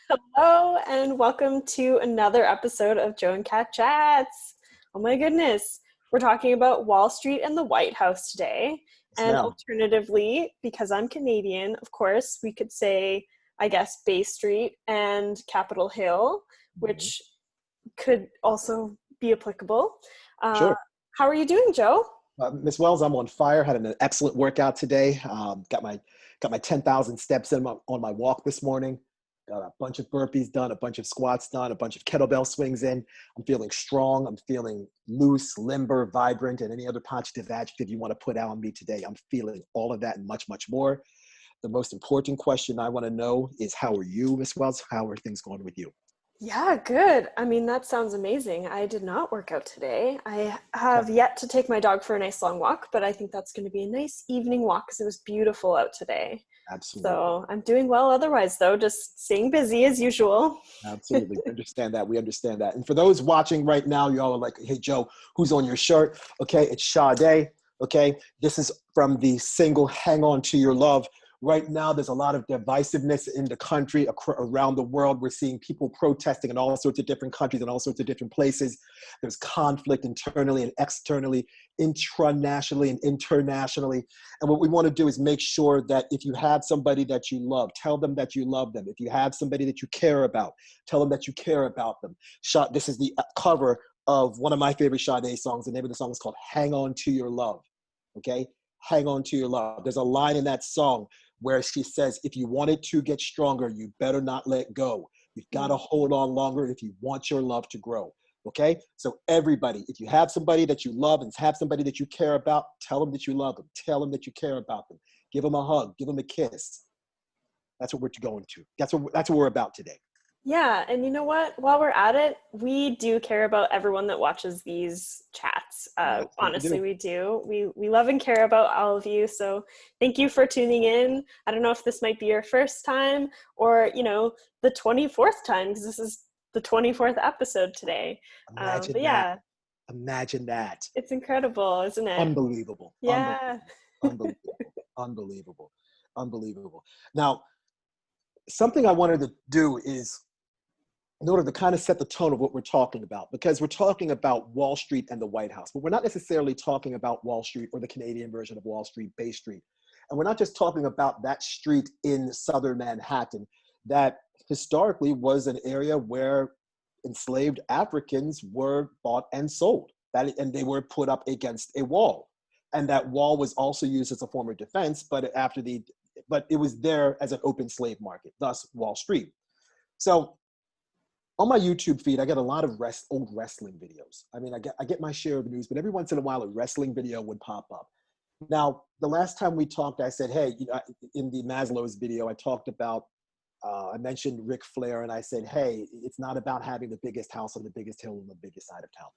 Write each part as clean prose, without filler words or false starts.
Hello and welcome to another episode of Joe and Kat Chats. Oh my goodness. We're talking about Wall Street and the White House today. Yes, And ma'am. alternatively, because I'm Canadian, of course, we could say, I guess, Bay Street and Capitol Hill, which could also be applicable. Sure. How are you doing, Joe? Ms. Wells, I'm on fire. Had an excellent workout today. Got my 10,000 steps in on my walk this morning. Got a bunch of burpees done, a bunch of squats done, a bunch of kettlebell swings in. I'm feeling strong. I'm feeling loose, limber, vibrant, and any other positive adjective you want to put out on me today. I'm feeling all of that and much, much more. The most important question I want to know is, how are you, Ms. Wells? How are things going with you? Yeah, good. I mean, that sounds amazing. I did not work out today. I have yet to take my dog for a nice long walk, but I think that's going to be a nice evening walk because it was beautiful out today. Absolutely. So I'm doing well otherwise, though, just staying busy as usual. Absolutely. We understand that. We understand that. And for those watching right now, y'all are like, hey, Joe, who's on your shirt? Okay, it's Sade. Okay, this is from the single Hang On to Your Love. Right now, there's a lot of divisiveness in the country, around the world. We're seeing people protesting in all sorts of different countries and all sorts of different places. There's conflict internally and externally, intranationally and internationally. And what we want to do is make sure that if you have somebody that you love, tell them that you love them. If you have somebody that you care about, tell them that you care about them. This is the cover of one of my favorite Sade songs. The name of the song is called Hang On to Your Love. Okay? Hang on to your love. There's a line in that song where she says, if you want it to get stronger, you better not let go. You've got to hold on longer if you want your love to grow. Okay? So everybody, if you have somebody that you love and have somebody that you care about, tell them that you love them. Tell them that you care about them. Give them a hug. Give them a kiss. That's what we're going to. That's what we're about today. Yeah, and you know what? While we're at it, we do care about everyone that watches these chats. Honestly, we do. We love and care about all of you. So thank you for tuning in. I don't know if this might be your first time or, the 24th time, because this is the 24th episode today. Imagine but that. yeah. Imagine that. It's incredible, isn't it? Unbelievable. Yeah. Unbelievable. Unbelievable. Now, something I wanted to do is, in order to kind of set the tone of what we're talking about, because we're talking about Wall Street and the White House, but we're not necessarily talking about Wall Street or the Canadian version of Wall Street, Bay Street. And we're not just talking about that street in southern Manhattan that historically was an area where enslaved Africans were bought and sold, and they were put up against a wall. And that wall was also used as a form of defense, but it was there as an open slave market, thus Wall Street. So on my YouTube feed, I get a lot of old wrestling videos. I mean, I get my share of news, but every once in a while, a wrestling video would pop up. Now, the last time we talked, I said, hey, in the Maslow's video, I talked about, I mentioned Ric Flair, and I said, hey, it's not about having the biggest house on the biggest hill on the biggest side of town.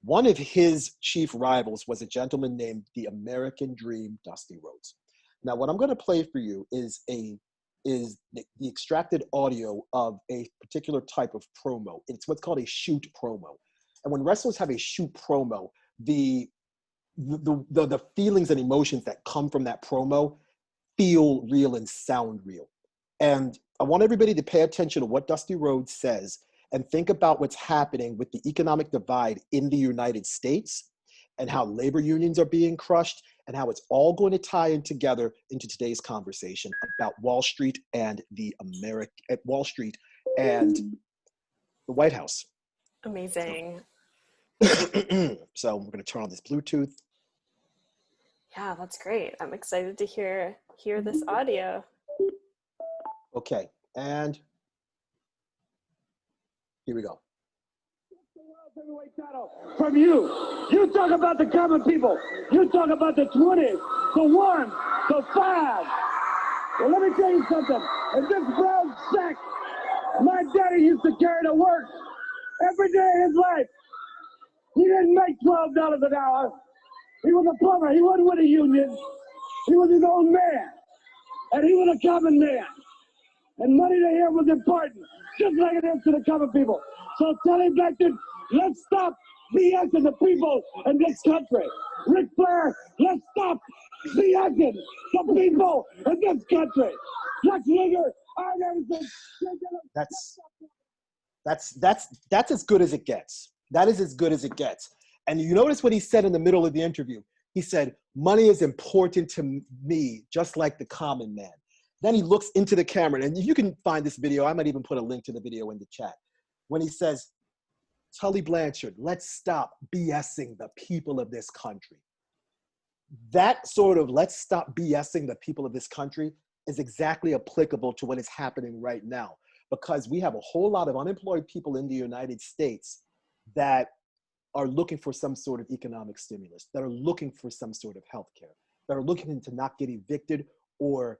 One of his chief rivals was a gentleman named the American Dream, Dusty Rhodes. Now, what I'm going to play for you is the extracted audio of a particular type of promo. It's what's called a shoot promo. And when wrestlers have a shoot promo, the feelings and emotions that come from that promo feel real and sound real. And I want everybody to pay attention to what Dusty Rhodes says and think about what's happening with the economic divide in the United States and how labor unions are being crushed and how it's all going to tie in together into today's conversation about Wall Street and the White House. Amazing. So we're going to turn on this Bluetooth. Yeah, that's great. I'm excited to hear this audio. Okay, and here we go. Heavyweight title from you. You talk about the common people. You talk about the 20s, the 1, the 5. Well, let me tell you something. In this brown sack, my daddy used to carry to work every day of his life. He didn't make $12 an hour. He was a plumber. He wasn't with a union. He was his own man. And he was a common man. And money to him was important, just like it is to the common people. So tell him back to, let's stop BSing the people in this country. Ric Flair, let's stop BSing the people in this country. Lex Luger, I never said. That's as good as it gets. That is as good as it gets. And you notice what he said in the middle of the interview. He said, money is important to me, just like the common man. Then he looks into the camera, and you can find this video. I might even put a link to the video in the chat. When he says, Tully Blanchard, let's stop BSing the people of this country. That sort of let's stop BSing the people of this country is exactly applicable to what is happening right now, because we have a whole lot of unemployed people in the United States that are looking for some sort of economic stimulus, that are looking for some sort of health care, that are looking to not get evicted or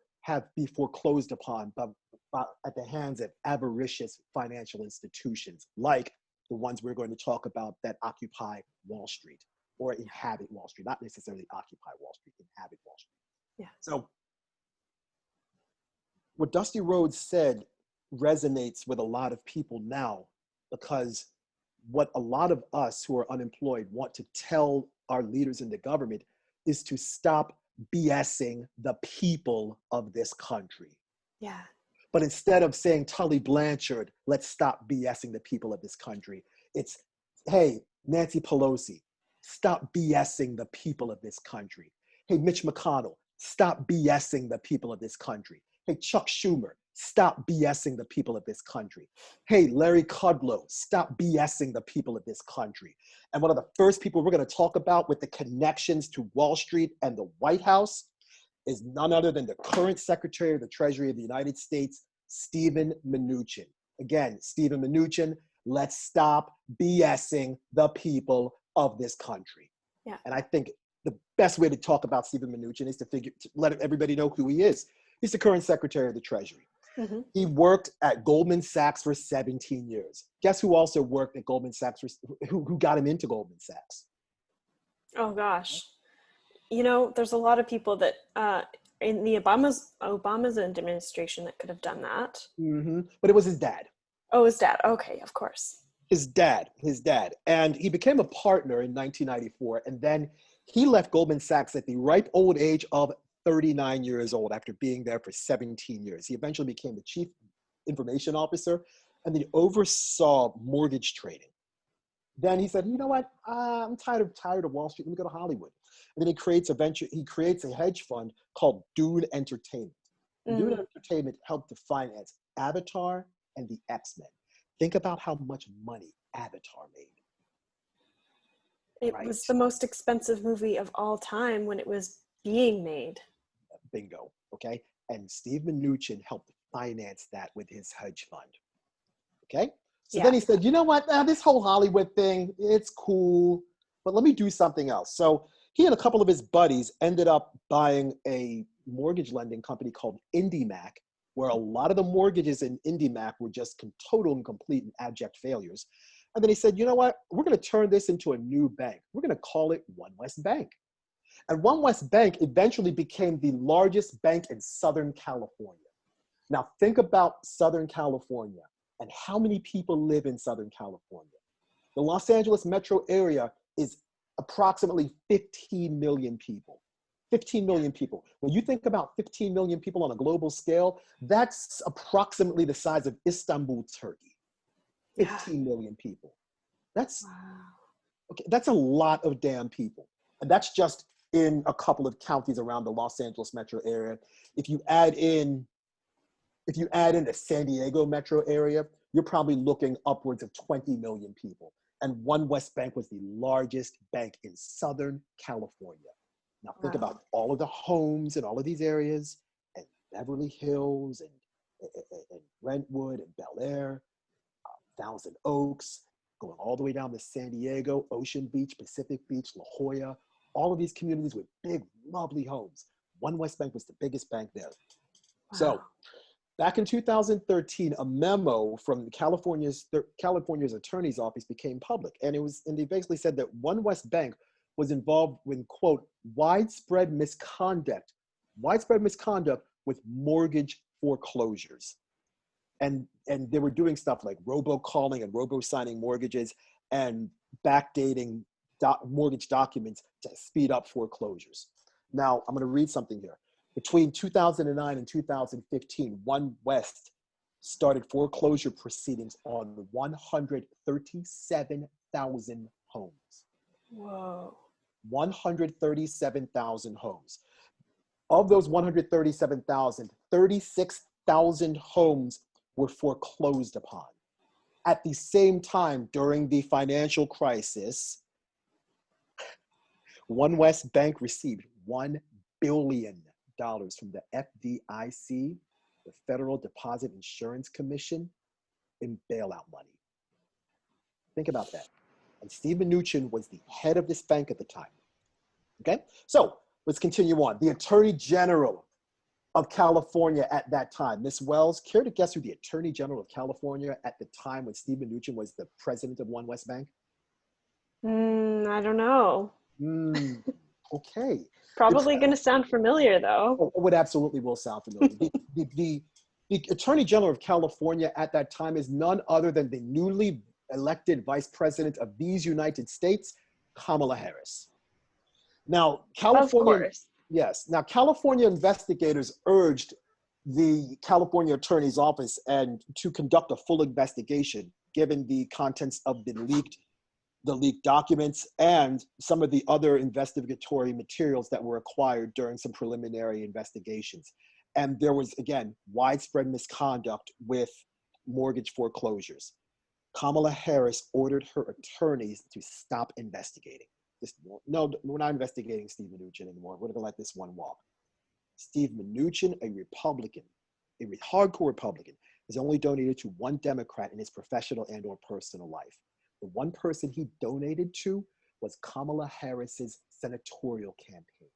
be foreclosed upon at the hands of avaricious financial institutions like the ones we're going to talk about that occupy Wall Street or inhabit Wall Street, not necessarily occupy Wall Street, inhabit Wall Street. Yeah. So what Dusty Rhodes said resonates with a lot of people now, because what a lot of us who are unemployed want to tell our leaders in the government is to stop BSing the people of this country. Yeah. But instead of saying, Tully Blanchard, let's stop BSing the people of this country, it's, hey, Nancy Pelosi, stop BSing the people of this country. Hey, Mitch McConnell, stop BSing the people of this country. Hey, Chuck Schumer, stop BSing the people of this country. Hey, Larry Kudlow, stop BSing the people of this country. And one of the first people we're going to talk about with the connections to Wall Street and the White House is none other than the current Secretary of the Treasury of the United States, Steve Mnuchin. Again, Steve Mnuchin, let's stop BSing the people of this country. Yeah. And I think the best way to talk about Steve Mnuchin is to let everybody know who he is. He's the current Secretary of the Treasury. Mm-hmm. He worked at Goldman Sachs for 17 years. Guess who also worked at Goldman Sachs, who got him into Goldman Sachs? Oh, gosh. You know, there's a lot of people that in the Obama's administration that could have done that. Mm-hmm. But it was his dad. Oh, his dad. Okay, of course. His dad. And he became a partner in 1994. And then he left Goldman Sachs at the ripe old age of 39 years old after being there for 17 years. He eventually became the chief information officer and then oversaw mortgage trading. Then he said, you know what? I'm tired of Wall Street. Let me go to Hollywood. And then he creates a hedge fund called Dune Entertainment. And Dune Entertainment helped to finance Avatar and the X-Men. Think about how much money Avatar made. It was the most expensive movie of all time when it was being made. Bingo, okay? And Steve Mnuchin helped finance that with his hedge fund, okay? So then he said, you know what, this whole Hollywood thing, it's cool, but let me do something else. So he and a couple of his buddies ended up buying a mortgage lending company called IndyMac, where a lot of the mortgages in IndyMac were just total and complete and abject failures. And then he said, you know what, we're gonna turn this into a new bank. We're gonna call it OneWest Bank. And OneWest Bank eventually became the largest bank in Southern California. Now think about Southern California and how many people live in Southern California. The Los Angeles metro area is approximately 15 million people. 15 million people. When you think about 15 million people on a global scale, that's approximately the size of Istanbul, Turkey. 15 million people. That's a lot of damn people. And that's just in a couple of counties around the Los Angeles metro area. If you add in the San Diego metro area, you're probably looking upwards of 20 million people. And OneWest Bank was the largest bank in Southern California. Now think about all of the homes in all of these areas, and Beverly Hills, and Brentwood, and Bel Air, Thousand Oaks, going all the way down to San Diego, Ocean Beach, Pacific Beach, La Jolla, all of these communities with big, lovely homes. OneWest Bank was the biggest bank there. Wow. So back in 2013, a memo from California's attorney's office became public. And they basically said that OneWest Bank was involved with, quote, widespread misconduct with mortgage foreclosures. And they were doing stuff like robocalling and robo-signing mortgages and backdating mortgage documents to speed up foreclosures. Now, I'm going to read something here. Between 2009 and 2015, OneWest started foreclosure proceedings on 137,000 homes. Whoa. 137,000 homes. Of those 137,000, 36,000 homes were foreclosed upon. At the same time, during the financial crisis, OneWest Bank received $1 billion from the FDIC, the Federal Deposit Insurance Commission, in bailout money. Think about that. And Steve Mnuchin was the head of this bank at the time. Okay, so let's continue on. The Attorney General of California at that time, Ms. Wells, care to guess who the Attorney General of California at the time when Steve Mnuchin was the president of OneWest Bank? I don't know. Okay. Probably going to sound familiar, though. Oh, it absolutely will sound familiar. The Attorney General of California at that time is none other than the newly elected Vice President of these United States, Kamala Harris. Now, California, of course. Yes. Now, California investigators urged the California Attorney's Office and to conduct a full investigation, given the contents of the leaked documents and some of the other investigatory materials that were acquired during some preliminary investigations. And there was, again, widespread misconduct with mortgage foreclosures. Kamala Harris ordered her attorneys to stop investigating. No, we're not investigating Steve Mnuchin anymore. We're going to let this one walk. Steve Mnuchin, a Republican, a hardcore Republican, has only donated to one Democrat in his professional and or personal life. The one person he donated to was Kamala Harris's senatorial campaign.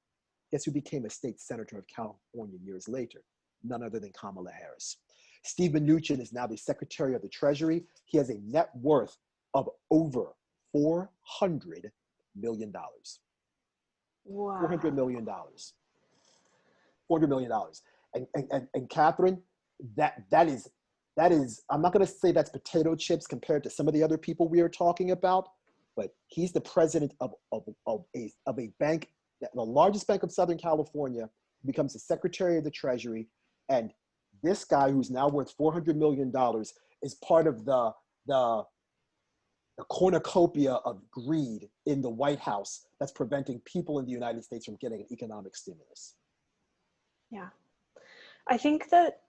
Guess who became a state senator of California years later? None other than Kamala Harris. Steve Mnuchin is now the Secretary of the Treasury. He has a net worth of over $400 million. Wow. $400 million. $400 million. And Catherine, that is, I'm not going to say that's potato chips compared to some of the other people we are talking about, but he's the president of a bank, the largest bank of Southern California, becomes the Secretary of the Treasury. And this guy, who's now worth $400 million, is part of the cornucopia of greed in the White House that's preventing people in the United States from getting an economic stimulus. Yeah. I think that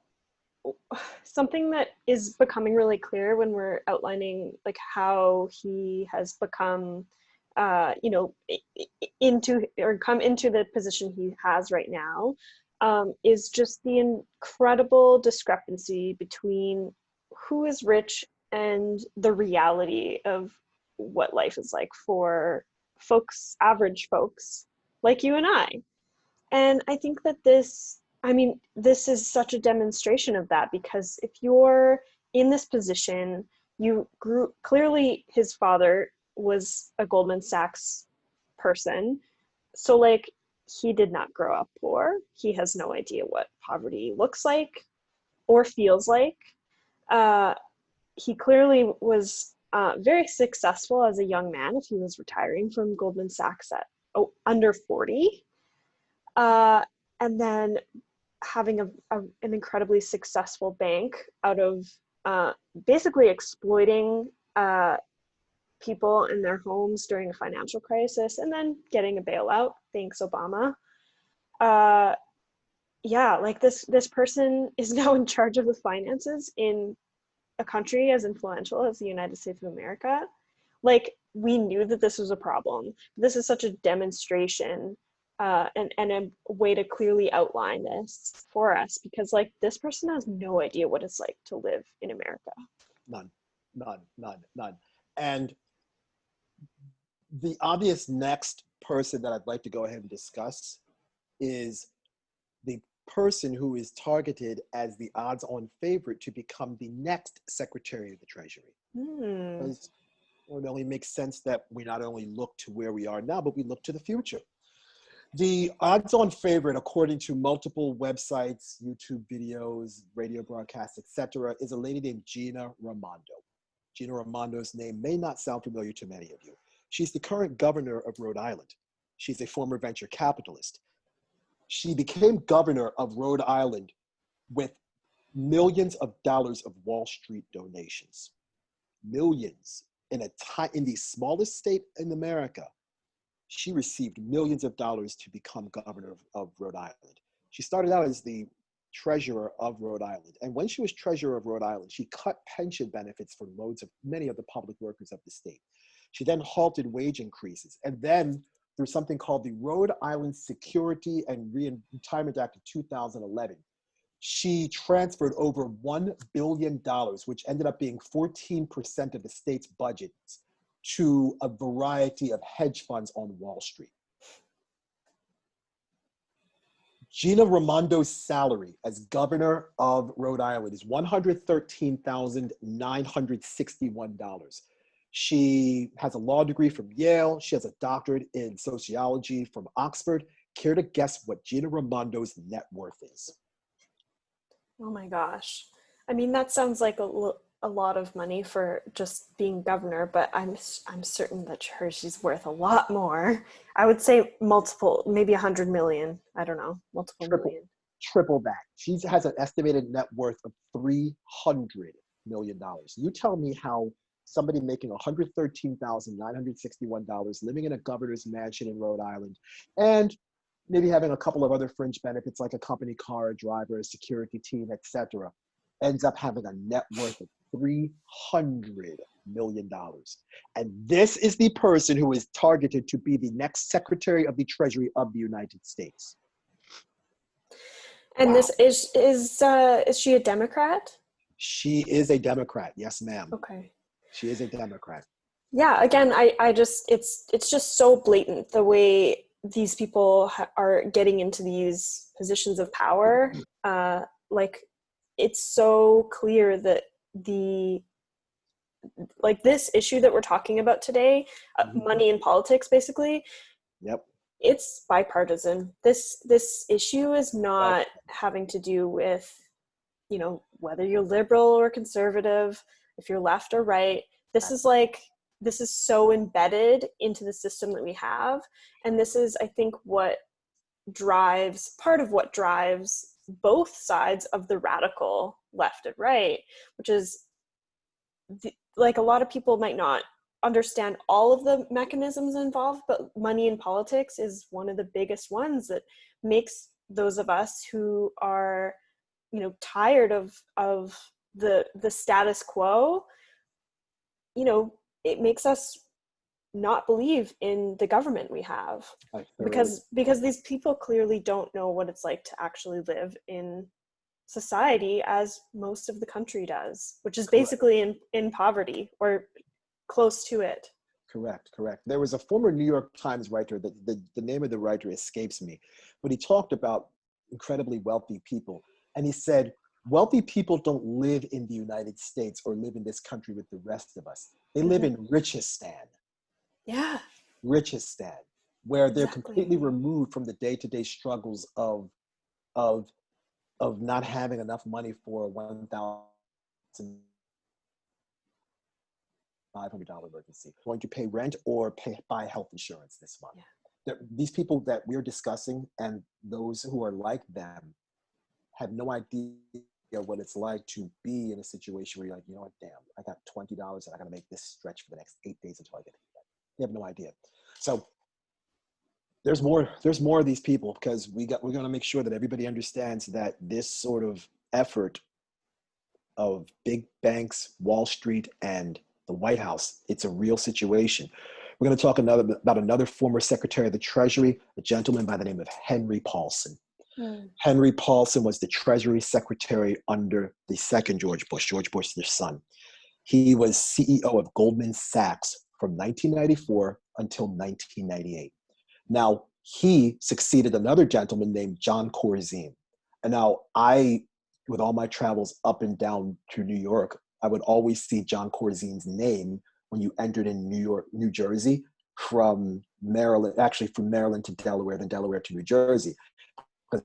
something that is becoming really clear when we're outlining like how he has become, into or come into the position he has right now, is just the incredible discrepancy between who is rich and the reality of what life is like for average folks like you and I. And I think that this is such a demonstration of that, because if you're in this position, clearly his father was a Goldman Sachs person. So like, he did not grow up poor. He has no idea what poverty looks like or feels like. He clearly was very successful as a young man if he was retiring from Goldman Sachs at under 40. And then having an incredibly successful bank out of basically exploiting people in their homes during a financial crisis, and then getting a bailout, thanks Obama. Like this person is now in charge of the finances in a country as influential as the United States of America. Like, we knew that this was a problem. This is such a demonstration and a way to clearly outline this for us, because like, this person has no idea what it's like to live in America. None. And the obvious next person that I'd like to go ahead and discuss is the person who is targeted as the odds-on favorite to become the next Secretary of the Treasury. Because it only makes sense that we not only look to where we are now, but we look to the future. The odds-on favorite, according to multiple websites, YouTube videos, radio broadcasts, etc., is a lady named Gina Raimondo. Gina Raimondo's name may not sound familiar to many of you. She's the current governor of Rhode Island. She's a former venture capitalist. She became governor of Rhode Island with millions of dollars of Wall Street donations. Millions. In the smallest state in America, she received millions of dollars to become governor of Rhode Island. She started out as the treasurer of Rhode Island. And when she was treasurer of Rhode Island, she cut pension benefits for many of the public workers of the state. She then halted wage increases. And then through something called the Rhode Island Security and Retirement Act of 2011, she transferred over $1 billion, which ended up being 14% of the state's budget, to a variety of hedge funds on Wall Street. Gina Raimondo's salary as governor of Rhode Island is $113,961. She has a law degree from Yale. She has a doctorate in sociology from Oxford. Care to guess what Gina Raimondo's net worth is? Oh my gosh. I mean, that sounds like a lot of money for just being governor, but I'm certain that she's worth a lot more. I would say multiple, maybe 100 million. I don't know, million. Triple that. She has an estimated net worth of $300 million. You tell me how somebody making $113,961, living in a governor's mansion in Rhode Island, and maybe having a couple of other fringe benefits like a company car, a driver, a security team, etc., ends up having a net worth of $300 million. And this is the person who is targeted to be the next Secretary of the Treasury of the United States. And wow. This is she a Democrat? She is a Democrat. Yes, ma'am. Okay. She is a Democrat. Yeah. Again, I just it's just so blatant the way these people are getting into these positions of power. Like, it's so clear that this issue that we're talking about today, money in politics, basically. Yep. It's bipartisan. This issue is not having to do with, whether you're liberal or conservative, if you're left or right. This is so embedded into the system that we have. And this is, I think, part of what drives both sides of the radical left and right, which is a lot of people might not understand all of the mechanisms involved, but money in politics is one of the biggest ones that makes those of us who are, tired of the status quo, it makes us not believe in the government we have, because these people clearly don't know what it's like to actually live in society as most of the country does, which is basically in poverty or close to it. Correct. There was a former New York Times writer, the name of the writer escapes me, but he talked about incredibly wealthy people. And he said, wealthy people don't live in the United States or live in this country with the rest of us. They live in Richistan. Yeah. Richistan, where they're completely removed from the day-to-day struggles of not having enough money for a $1,500 emergency, going to pay rent or buy health insurance this month. Yeah. These people that we're discussing and those who are like them have no idea what it's like to be in a situation where you're like, what, damn, I got $20 and I got to make this stretch for the next 8 days until I get it. They have no idea. So there's more of these people, because we're going to make sure that everybody understands that this sort of effort of big banks, Wall Street, and the White House, it's a real situation. We're going to talk about another former Secretary of the Treasury, a gentleman by the name of Henry Paulson. Henry Paulson was the Treasury Secretary under the second George Bush, their son. He was CEO of Goldman Sachs from 1994 until 1998. Now, he succeeded another gentleman named John Corzine. And now with all my travels up and down to New York, I would always see John Corzine's name when you entered in New Jersey, from Maryland to Delaware, then Delaware to New Jersey. To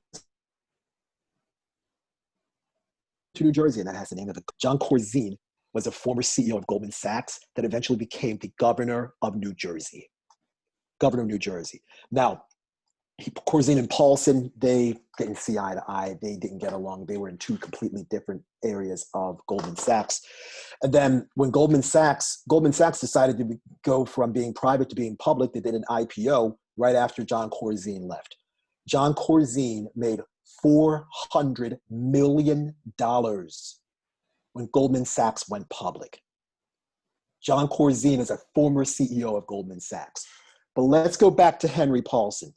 New Jersey, and that has the name of it. John Corzine was a former CEO of Goldman Sachs that eventually became the governor of New Jersey. Now, Corzine and Paulson, they didn't see eye to eye. They didn't get along. They were in two completely different areas of Goldman Sachs. And then when Goldman Sachs decided to go from being private to being public, they did an IPO right after John Corzine left. John Corzine made $400 million when Goldman Sachs went public. John Corzine is a former CEO of Goldman Sachs. But let's go back to Henry Paulson.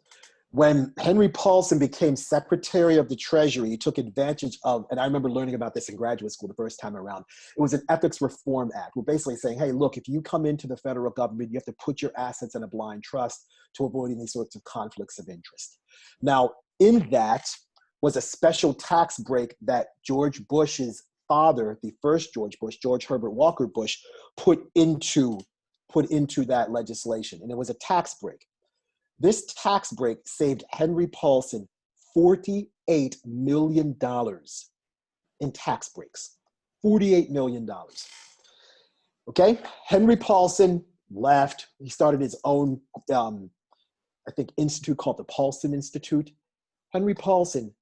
When Henry Paulson became Secretary of the Treasury, he took advantage of, and I remember learning about this in graduate school the first time around, it was an Ethics Reform Act. We're basically saying, hey, look, if you come into the federal government, you have to put your assets in a blind trust to avoid any sorts of conflicts of interest. Now, in that was a special tax break that George Bush's father, the first George Bush, George Herbert Walker Bush, put into that legislation. And it was a tax break. This tax break saved Henry Paulson $48 million in tax breaks. $48 million. Okay? Henry Paulson left. He started his own, institute called the Paulson Institute. Henry Paulson,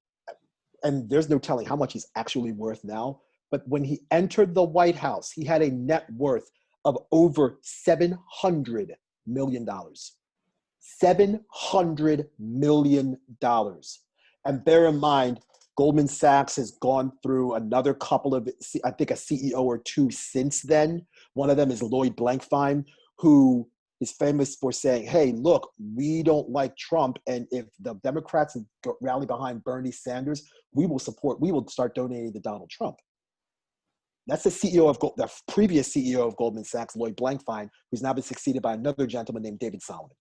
and there's no telling how much he's actually worth now, but when he entered the White House, he had a net worth of over $700 million. $700 million. And bear in mind, Goldman Sachs has gone through another couple of, I think a CEO or two since then. One of them is Lloyd Blankfein, who is famous for saying, hey, look, we don't like Trump. And if the Democrats rally behind Bernie Sanders, we will start donating to Donald Trump. That's the previous CEO of Goldman Sachs, Lloyd Blankfein, who's now been succeeded by another gentleman named David Solomon.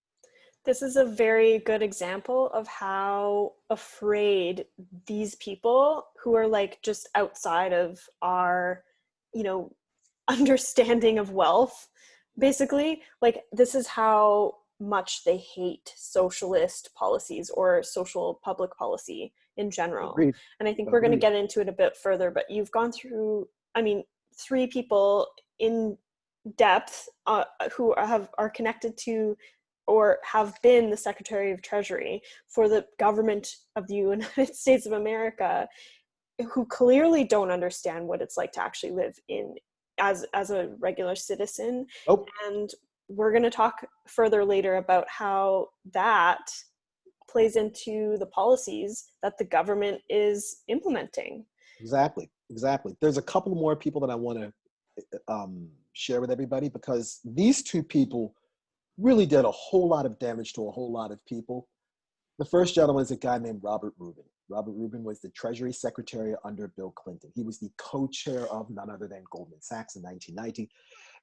This is a very good example of how afraid these people who are like just outside of our, understanding of wealth, basically, like this is how much they hate socialist policies or social public policy in general. Agreed. And I think we're going to get into it a bit further, but you've gone through, three people in depth who are connected to or have been the Secretary of Treasury for the government of the United States of America, who clearly don't understand what it's like to actually live as a regular citizen. Oh. And we're going to talk further later about how that plays into the policies that the government is implementing. Exactly. There's a couple more people that I want to share with everybody, because these two people really did a whole lot of damage to a whole lot of people. The first gentleman is a guy named Robert Rubin. Robert Rubin was the Treasury Secretary under Bill Clinton. He was the co-chair of none other than Goldman Sachs in 1990.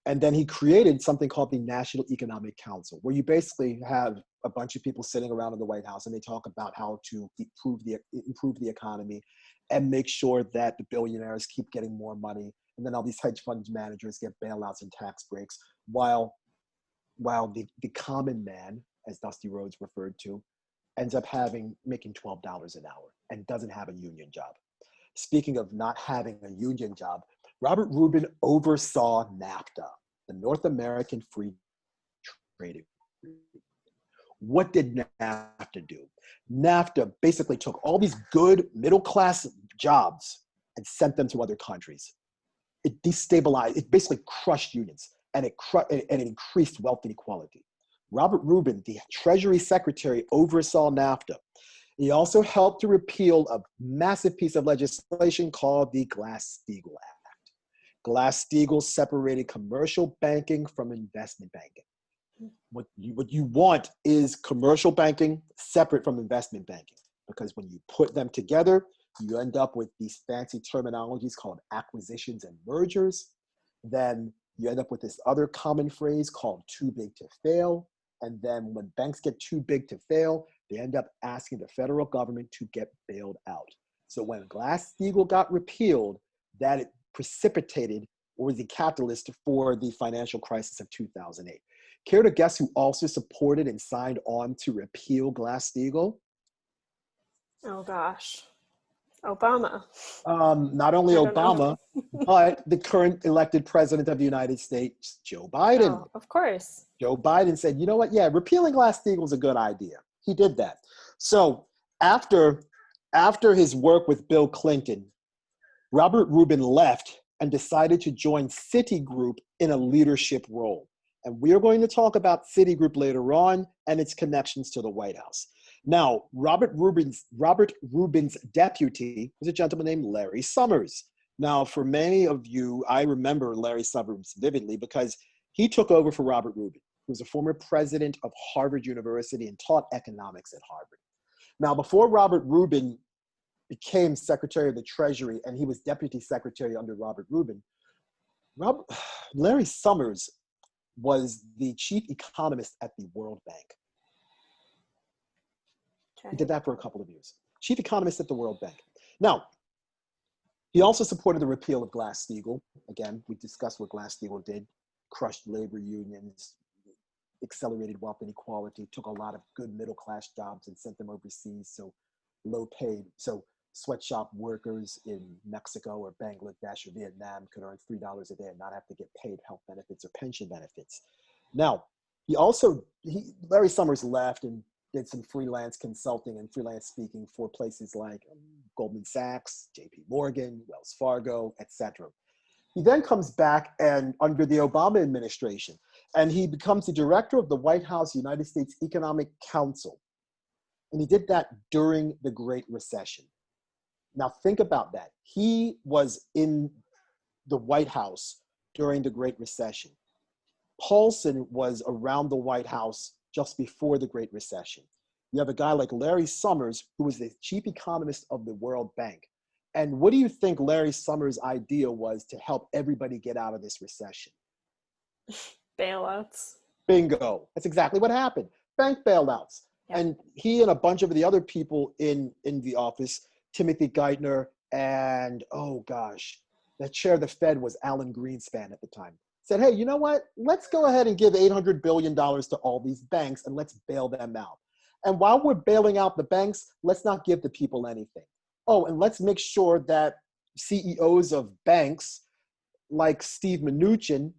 And then he created something called the National Economic Council, where you basically have a bunch of people sitting around in the White House and they talk about how to improve the economy and make sure that the billionaires keep getting more money. And then all these hedge fund managers get bailouts and tax breaks, while the common man, as Dusty Rhodes referred to, ends up making $12 an hour and doesn't have a union job. Speaking of not having a union job, Robert Rubin oversaw NAFTA, the North American Free Trade Agreement. What did NAFTA do? NAFTA basically took all these good middle-class jobs and sent them to other countries. It destabilized, it basically crushed unions, and it increased wealth inequality. Robert Rubin, the Treasury Secretary, oversaw NAFTA. He also helped to repeal a massive piece of legislation called the Glass-Steagall Act. Glass-Steagall separated commercial banking from investment banking. What you want is commercial banking separate from investment banking, because when you put them together, you end up with these fancy terminologies called acquisitions and mergers. Then you end up with this other common phrase called too big to fail. And then when banks get too big to fail, they end up asking the federal government to get bailed out. So when Glass-Steagall got repealed, that it precipitated or was the catalyst for the financial crisis of 2008. Care to guess who also supported and signed on to repeal Glass-Steagall? Oh gosh, Obama. Not only Obama, but the current elected president of the United States, Joe Biden. Oh, of course. Joe Biden said, you know what? Yeah, repealing Glass-Steagall is a good idea. He did that. So after his work with Bill Clinton, Robert Rubin left and decided to join Citigroup in a leadership role. And we are going to talk about Citigroup later on and its connections to the White House. Now, Robert Rubin's deputy was a gentleman named Larry Summers. Now, for many of you, I remember Larry Summers vividly because he took over for Robert Rubin, who was a former president of Harvard University and taught economics at Harvard. Now, before Robert Rubin became Secretary of the Treasury and he was Deputy Secretary under Robert Rubin, Larry Summers was the chief economist at the World Bank. Okay. He did that for a couple of years. Chief economist at the World Bank. Now, he also supported the repeal of Glass-Steagall. Again, we discussed what Glass-Steagall did, crushed labor unions, accelerated wealth inequality, took a lot of good middle-class jobs and sent them overseas, so low-paid, so sweatshop workers in Mexico or Bangladesh or Vietnam could earn $3 a day and not have to get paid health benefits or pension benefits. Now, Larry Summers left and did some freelance consulting and freelance speaking for places like Goldman Sachs, JP Morgan, Wells Fargo, etc. He then comes back and under the Obama administration, and he becomes the director of the White House United States Economic Council. And he did that during the Great Recession. Now think about that. He was in the White House during the Great Recession. Paulson was around the White House just before the Great Recession. You have a guy like Larry Summers, who was the chief economist of the World Bank. And what do you think Larry Summers' idea was to help everybody get out of this recession? Bailouts. Bingo. That's exactly what happened. Bank bailouts. Yeah. And he and a bunch of the other people in the office, Timothy Geithner and, oh gosh, the chair of the Fed was Alan Greenspan at the time, said, hey, you know what? Let's go ahead and give $800 billion to all these banks and let's bail them out. And while we're bailing out the banks, let's not give the people anything. Oh, and let's make sure that CEOs of banks like Steve Mnuchin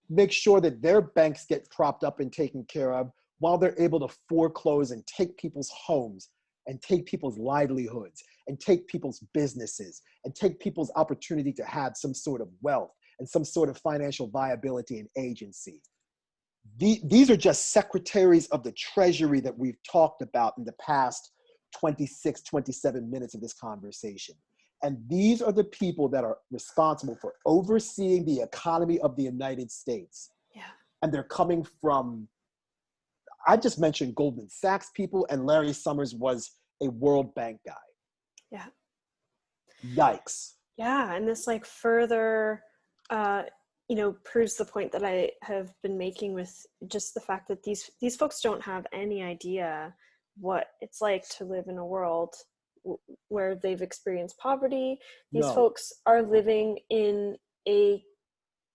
make sure that their banks get propped up and taken care of while they're able to foreclose and take people's homes and take people's livelihoods and take people's businesses and take people's opportunity to have some sort of wealth and some sort of financial viability and agency. These are just secretaries of the Treasury that we've talked about in the past 26, 27 minutes of this conversation. And these are the people that are responsible for overseeing the economy of the United States. Yeah. And they're coming from, I just mentioned Goldman Sachs people, and Larry Summers was a World Bank guy. Yeah. Yikes. Yeah, and this like further, proves the point that I have been making with just the fact that these folks don't have any idea what it's like to live in a world where they've experienced poverty. These folks are living in a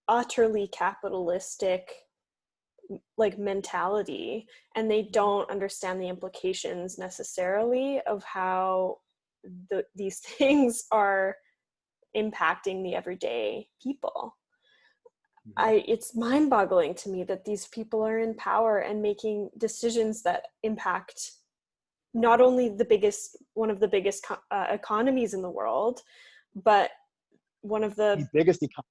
utterly capitalistic like mentality, and they don't understand the implications necessarily of how these things are impacting the everyday people. It's mind-boggling to me that these people are in power and making decisions that impact not only one of the biggest economies in the world, but one of the biggest economy.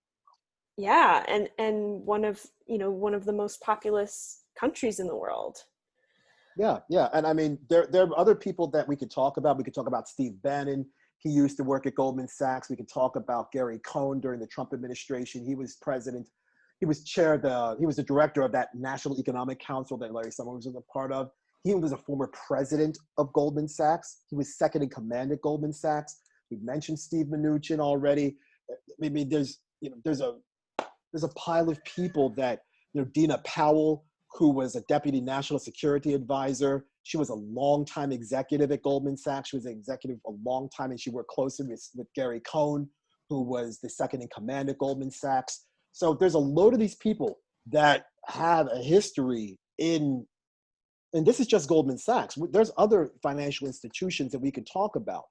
Yeah, and one of the most populous countries in the world. Yeah, and I mean, there are other people that we could talk about. We could talk about Steve Bannon. He used to work at Goldman Sachs. We could talk about Gary Cohn during the Trump administration. He was president. He was the director of that National Economic Council that Larry Summers was a part of. He was a former president of Goldman Sachs. He was second in command at Goldman Sachs. We mentioned Steve Mnuchin already. I mean, there's a pile of people that, Dina Powell, who was a deputy national security advisor. She was a longtime executive at Goldman Sachs. She was an executive a long time, and she worked closely with Gary Cohn, who was the second in command at Goldman Sachs. So there's a load of these people that have a history and this is just Goldman Sachs. There's other financial institutions that we could talk about,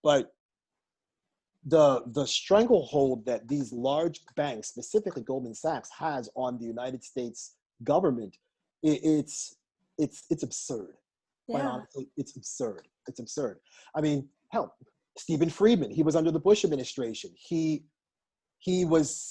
but the stranglehold that these large banks, specifically Goldman Sachs, has on the United States government, it's absurd. Quite Yeah. honestly, it's absurd. It's absurd. I mean, hell, Stephen Friedman, he was under the Bush administration. He was,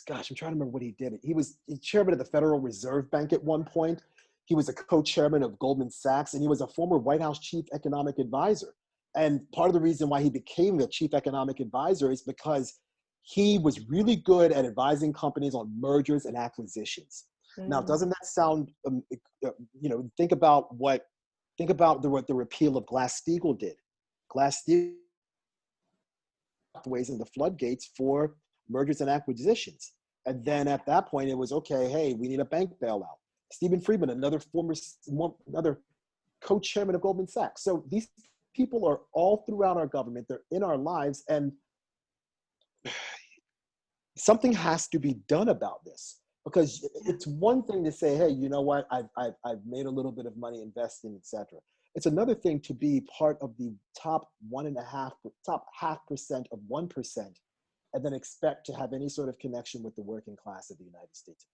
gosh, I'm trying to remember what he did. He was chairman of the Federal Reserve Bank at one point. He was a co-chairman of Goldman Sachs, and he was a former White House chief economic advisor. And part of the reason why he became the chief economic advisor is because he was really good at advising companies on mergers and acquisitions. Now, doesn't that sound, think about what the repeal of Glass-Steagall did. Glass-Steagall ways in the floodgates for mergers and acquisitions. And then at that point, it was, okay, hey, we need a bank bailout. Stephen Friedman, another co-chairman of Goldman Sachs. So these people are all throughout our government. They're in our lives. And something has to be done about this. Because it's one thing to say, hey, you know what, I've made a little bit of money investing, etc. It's another thing to be part of the top 0.5% of 1%, and then expect to have any sort of connection with the working class of the United States.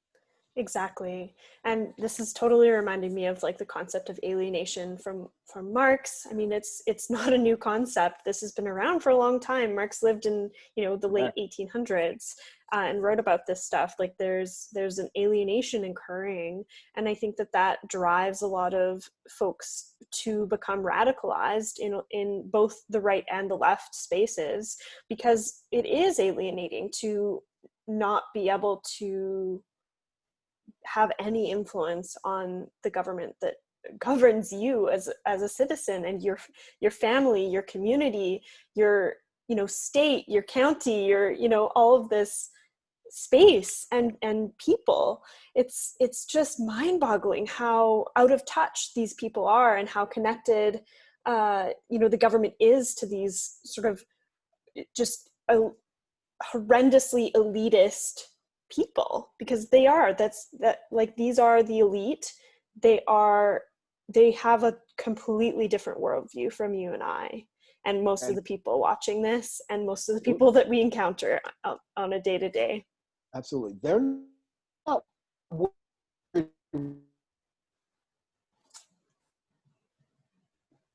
Exactly. And this is totally reminding me of like the concept of alienation from Marx. I mean, it's not a new concept. This has been around for a long time. Marx lived in, the late 1800s and wrote about this stuff. Like there's an alienation occurring. And I think that drives a lot of folks to become radicalized in both the right and the left spaces, because it is alienating to not be able to have any influence on the government that governs you as a citizen, and your family, your community, your state, your county, your all of this space and people. It's just mind-boggling how out of touch these people are, and how connected the government is to these sort of just horrendously elitist people, because these are the elite. They have a completely different worldview from you and I, and most of the people watching this, and most of the people that we encounter on a day-to-day. Absolutely. They're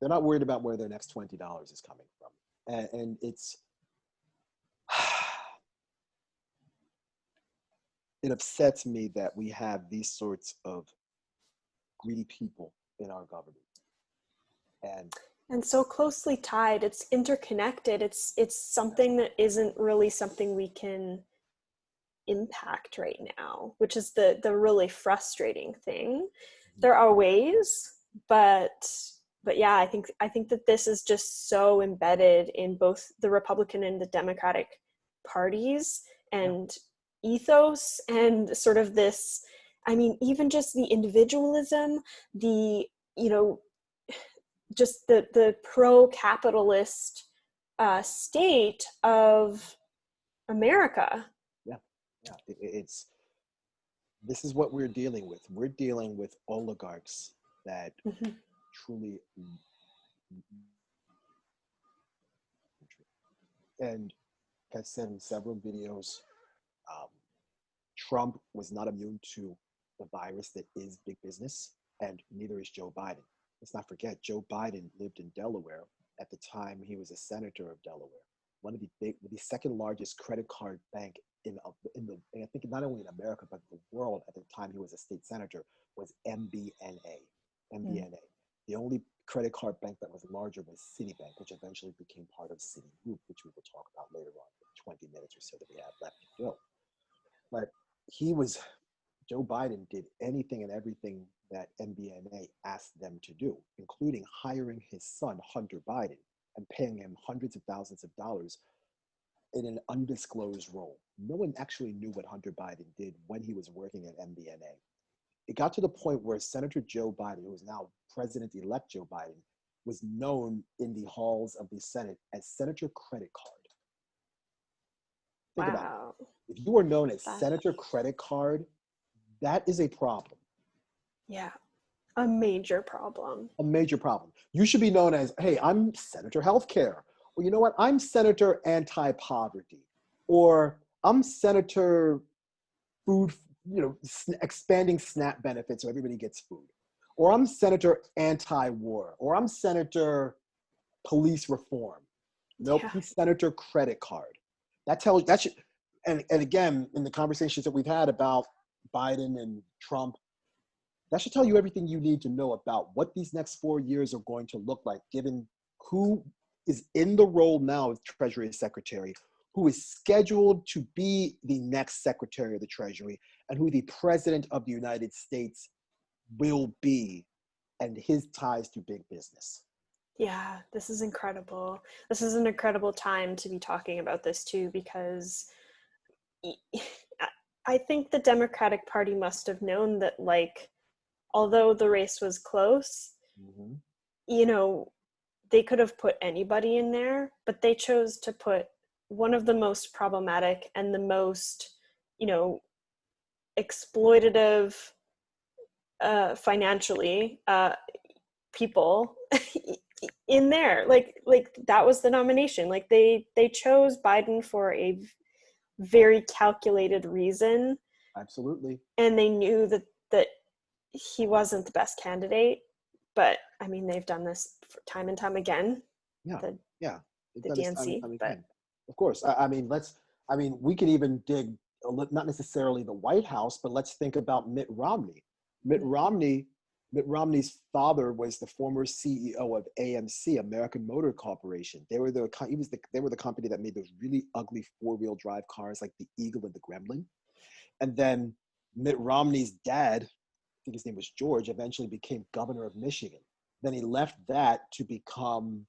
not worried about where their next $20 is coming from. And it's it upsets me that we have these sorts of greedy people in our government. And so closely tied, it's interconnected. It's something that isn't really something we can impact right now, which is the really frustrating thing. There are ways, but yeah, I think that this is just so embedded in both the Republican and the Democratic parties and ethos, and sort of this, I mean, even just the individualism, the just the pro-capitalist state of America. This is what we're dealing with. We're dealing with oligarchs that truly, and has said in several videos, Trump was not immune to the virus that is big business, and neither is Joe Biden. Let's not forget, Joe Biden lived in Delaware at the time he was a senator of Delaware. One of the second largest credit card bank in I think not only in America but the world at the time he was a state senator was MBNA. The only credit card bank that was larger was Citibank, which eventually became part of Citigroup, which we will talk about later on in 20 minutes or so that we have left to go. But Joe Biden did anything and everything that MBNA asked them to do, including hiring his son, Hunter Biden, and paying him hundreds of thousands of dollars in an undisclosed role. No one actually knew what Hunter Biden did when he was working at MBNA. It got to the point where Senator Joe Biden, who is now President-elect Joe Biden, was known in the halls of the Senate as Senator Credit Card. Think about it. If you are known as Senator Credit Card, that is a problem. Yeah, a major problem. A major problem. You should be known as, hey, I'm Senator Healthcare. Or you know what? I'm Senator Anti-Poverty. Or I'm Senator Food, expanding SNAP benefits so everybody gets food. or I'm Senator anti-war, or I'm Senator police reform. Nope, Yeah. he's Senator credit card. That should, and again, in the conversations that we've had about Biden and Trump, that should tell you everything you need to know about what these next 4 years are going to look like, given who is in the role now as Treasury Secretary, who is scheduled to be the next Secretary of the Treasury, and who the President of the United States will be, and his ties to big business. Yeah, this is incredible. This is an incredible time to be talking about this too, because I think the Democratic Party must have known that, like, although the race was close, Mm-hmm. you know, they could have put anybody in there, but they chose to put one of the most problematic and the most, exploitative financially people in there. Like that was the nomination. Like they chose Biden for a very calculated reason. Absolutely. And they knew that he wasn't the best candidate, but I mean, they've done this time and time again. Yeah, The DNC, but of course, we could even dig, not necessarily the White House, but let's think about Mitt Romney. Mitt Romney's father was the former CEO of AMC, American Motor Corporation. They were the company that made those really ugly 4-wheel drive cars like the Eagle and the Gremlin. And then Mitt Romney's dad, I think his name was George, eventually became governor of Michigan. Then he left that to become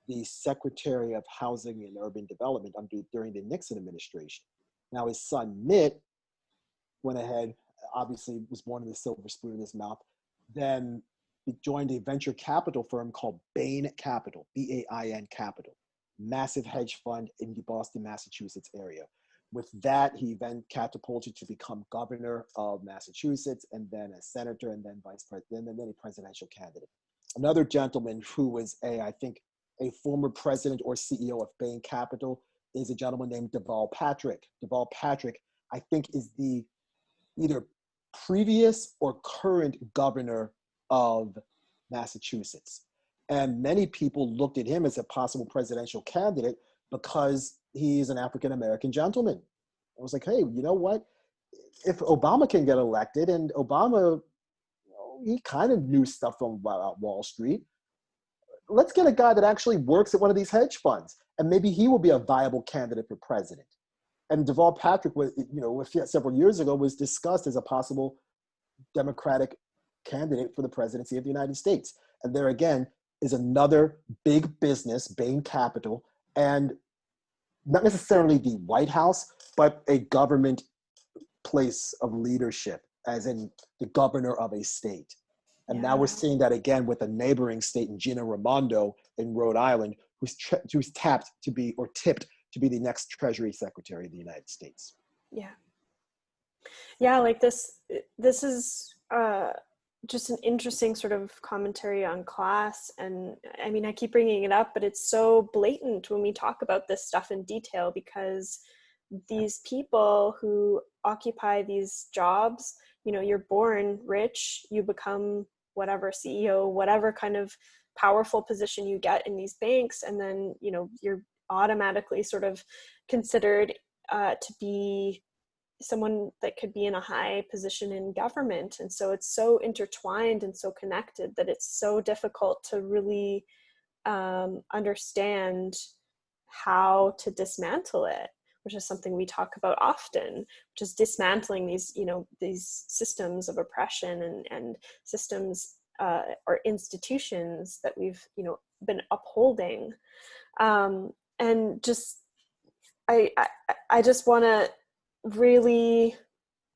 the Secretary of Housing and Urban Development during the Nixon administration. Now his son Mitt went ahead, obviously was born with a silver spoon in his mouth, then he joined a venture capital firm called Bain Capital, B-A-I-N Capital, massive hedge fund in the Boston, Massachusetts area. With that, he then catapulted to become governor of Massachusetts, and then a senator, and then vice president, and then a presidential candidate. Another gentleman who was I think a former president or CEO of Bain Capital is a gentleman named Deval Patrick. Deval Patrick, I think, is the either previous or current governor of Massachusetts. And many people looked at him as a possible presidential candidate because he is an African-American gentleman. I was like, hey, you know what? If Obama can get elected, and Obama, he kind of knew stuff about Wall Street, let's get a guy that actually works at one of these hedge funds, and maybe he will be a viable candidate for president. And Deval Patrick was, several years ago, was discussed as a possible Democratic candidate for the presidency of the United States. And there again is another big business, Bain Capital, and not necessarily the White House, but a government place of leadership, as in the governor of a state. And now we're seeing that again with a neighboring state in Gina Raimondo in Rhode Island, who's tipped to be the next Treasury Secretary of the United States. Yeah, like this is just an interesting sort of commentary on class. And I mean, I keep bringing it up, but it's so blatant when we talk about this stuff in detail, because these people who occupy these jobs, you're born rich, you become whatever CEO, whatever kind of powerful position you get in these banks, and then you're automatically sort of considered to be someone that could be in a high position in government. And so it's so intertwined and so connected that it's so difficult to really understand how to dismantle it, which is something we talk about often, which is dismantling these systems of oppression and systems or institutions that we've been upholding. And just I just want to really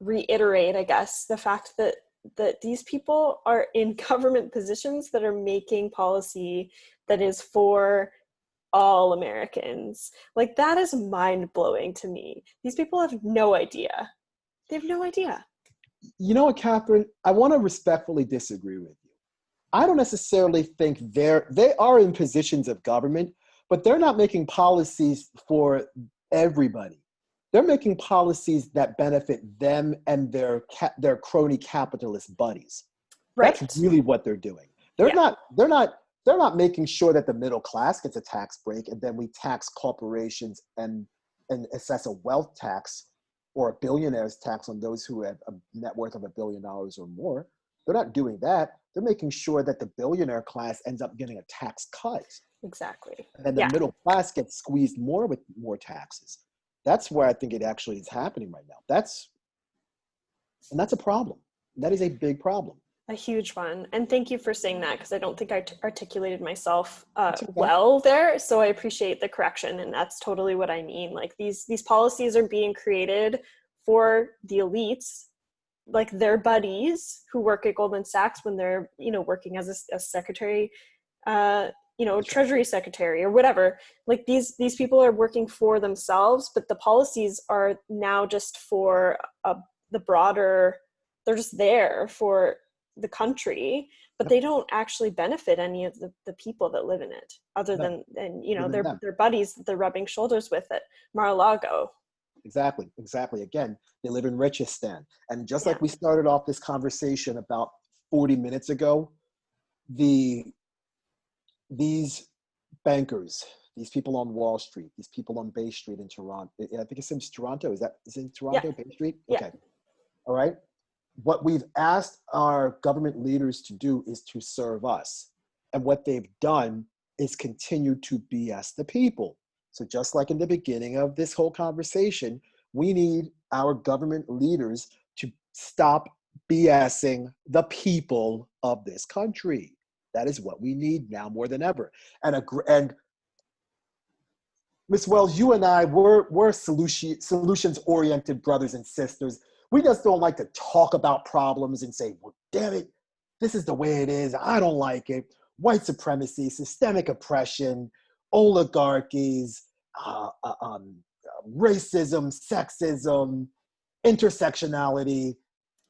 reiterate, I guess, the fact that these people are in government positions that are making policy that is for all Americans. Like, that is mind-blowing to me. These people have no idea. They have no idea. You know what, Catherine? I want to respectfully disagree with you. I don't necessarily think they are in positions of government, but they're not making policies for everybody. They're making policies that benefit them and their crony capitalist buddies. That's Right. really what they're doing. They're Yeah. not making sure that the middle class gets a tax break and then we tax corporations and assess a wealth tax or a billionaire's tax on those who have a net worth of $1 billion or more. They're not doing that. They're making sure that the billionaire class ends up getting a tax cut. Exactly. And then the Yeah. middle class gets squeezed more with more taxes. That's where I think it actually is happening right now. And that's a problem. That is a big problem. A huge one. And thank you for saying that, because I don't think I articulated myself That's okay. well there. So I appreciate the correction. And that's totally what I mean. Like these policies are being created for the elites, like their buddies who work at Goldman Sachs when they're, working as a secretary, Treasury secretary or whatever. Like these people are working for themselves, but the policies are now just for the broader, they're just there for the country, but they don't actually benefit any of the people that live in it, other than their buddies that they're rubbing shoulders with at Mar-a-Lago. Exactly. Again, they live in Richistan. And just like we started off this conversation about 40 minutes ago, these bankers, these people on Wall Street, these people on Bay Street in Toronto, I think it's in Toronto. Is it in Toronto, Bay Street? Okay. Yeah. All right. What we've asked our government leaders to do is to serve us. And what they've done is continue to BS the people. So just like in the beginning of this whole conversation, we need our government leaders to stop BSing the people of this country. That is what we need now more than ever. And Ms. Wells, you and I, we're solutions-oriented brothers and sisters. We just don't like to talk about problems and say, well, damn it, this is the way it is. I don't like it. White supremacy, systemic oppression, oligarchies, racism, sexism, intersectionality,